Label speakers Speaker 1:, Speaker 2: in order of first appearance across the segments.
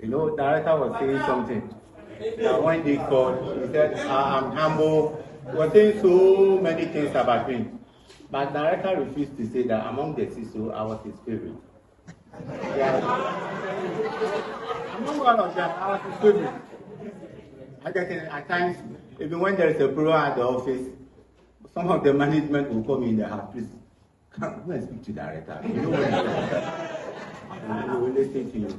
Speaker 1: You know, director was saying something. Now when they called, he said, I'm humble. He was saying so many things about me. But director refused to say that among the CISO, I was his favorite. Yeah. Among all of them, I was his favorite. I guess at times, even when there is a problem at the office, some of the management will come in the house, please, come and speak to the director. You know what we will listen to you.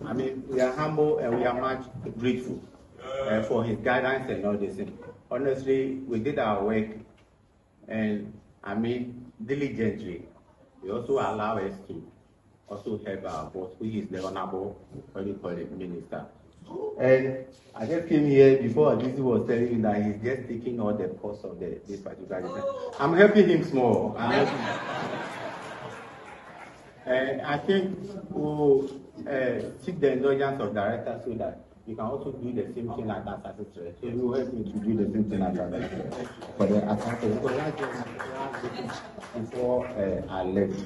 Speaker 1: I mean, we are humble and we are much grateful for his guidance and all this thing. Honestly, we did our work and I mean, diligently. He also allow us to also help our boss, who is the honorable, what do you call it, minister. And I just came here before DC was telling me that he's just taking all the cost of this particular thing. I'm helping him small. And I think we'll seek the indulgence of director so that you can also do the same thing like that. So you will help me to do the same thing like that for the assessor. Because that's before I left.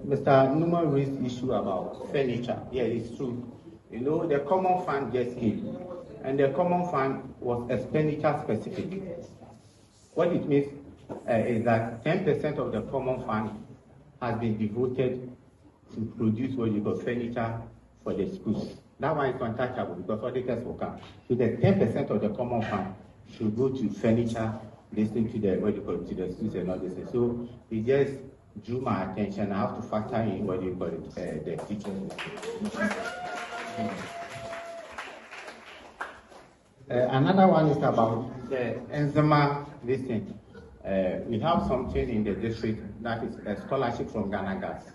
Speaker 1: Mr. Numa raised issue about furniture. Yeah, it's true. You know, the common fund just came, and the common fund was expenditure specific. What it means is that 10% of the common fund has been devoted to produce what you call furniture for the schools. That one is untouchable because auditors will come. So the 10% of the common fund should go to furniture, listening to the what you call it, to the schools and all this. So it just drew my attention. I have to factor in what you call it, the teachers. Another one is about the Enzema listing. We have something in the district that is a scholarship from Ghana Gas.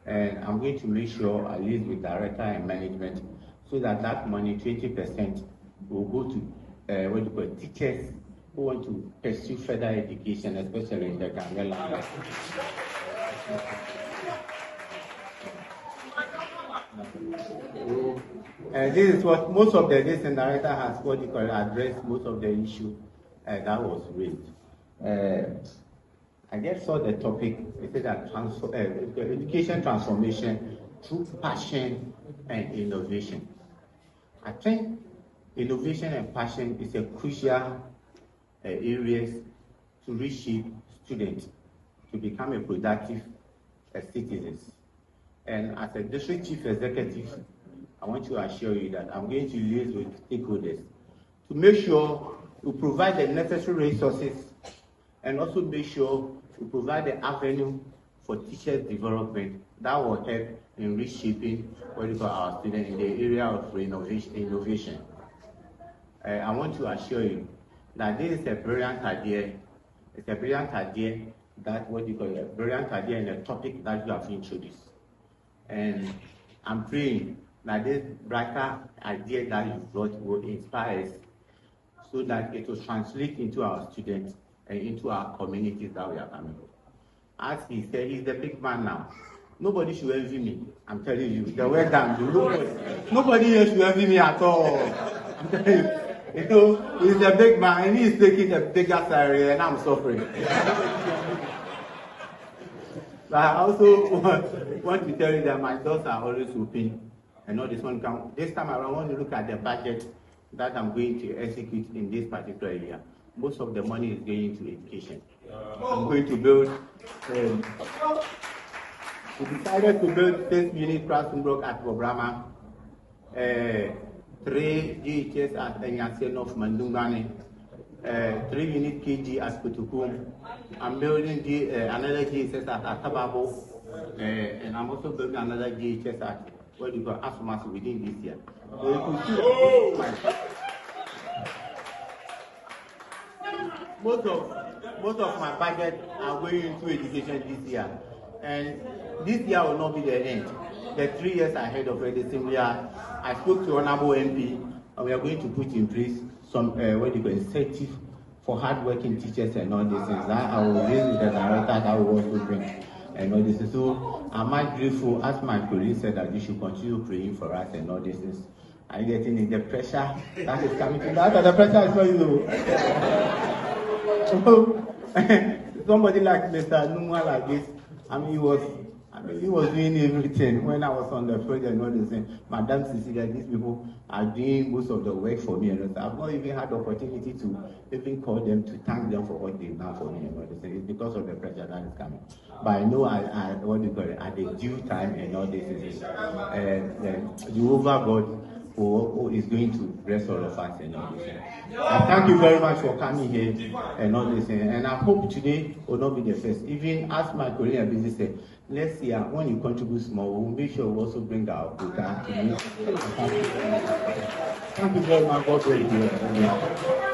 Speaker 1: And I'm going to make sure I liaise with director and management so that that money, 20%, will go to what you call teachers who want to pursue further education, especially in the Ghana language. This is what most of the this director has what you call addressed most of the issue that was raised. I just saw the topic. It said that education transformation through passion and innovation. I think innovation and passion is a crucial areas to reshape students to become a productive citizens. And as a district chief executive, I want to assure you that I'm going to liaise with stakeholders to make sure we provide the necessary resources and also make sure we provide the avenue for teachers' development that will help in reshaping what we call our students in the area of innovation. I want to assure you that this is a brilliant idea. It's a brilliant idea that what you call a brilliant idea in a topic that you have introduced. And I'm praying that this brighter idea that you brought will inspire us so that it will translate into our students and into our communities that we are coming from. As he said, he's the big man now. Nobody should envy me. I'm telling you, the way down, nobody here should envy me at all. I'm telling you. You know, he's the big man and he's taking the bigger salary and I'm suffering. But I also want to tell you that my doors are always open. I know this one come. This time I want to look at the budget that I'm going to execute in this particular area. Most of the money is going to education. I'm going to build. We decided to build 6 unit classroom block at Programa, 3 GHS at Agyekum of Mandungani, 3 unit KG at Kutukum. I'm building another GHS at Atababo, and I'm also building another GHS at what you call Asmas within this year. So you can see most of my budget are going into education this year, and this year will not be the end. The 3 years ahead of it is similar. I spoke to Honorable MP, and we are going to put in place some what you call incentive for hardworking teachers and all these things. That I will raise with the director that will also bring and all this. So I'm much grateful, as my colleague said, that you should continue praying for us and all these things. I'm getting in the pressure that is coming to that. The pressure is for you. Somebody like Mr. Numa like this, I mean, he was I mean, he was doing everything. When I was on the project and all this thing, Madam Cecilia, these people are doing most of the work for me. And I've not even had the opportunity to even call them to thank them for what they've done for me and all this thing. It's because of the pressure that is coming. But I know what do you call it, at the due time and all this is Jehovah God who is going to bless all of us and all this thing. I thank you very much for coming here and all this thing. And I hope today will not be the first. Even as my Korean business said, next year, when you contribute small, we'll make sure we also bring our quota to me. Thank you very much. God bless you.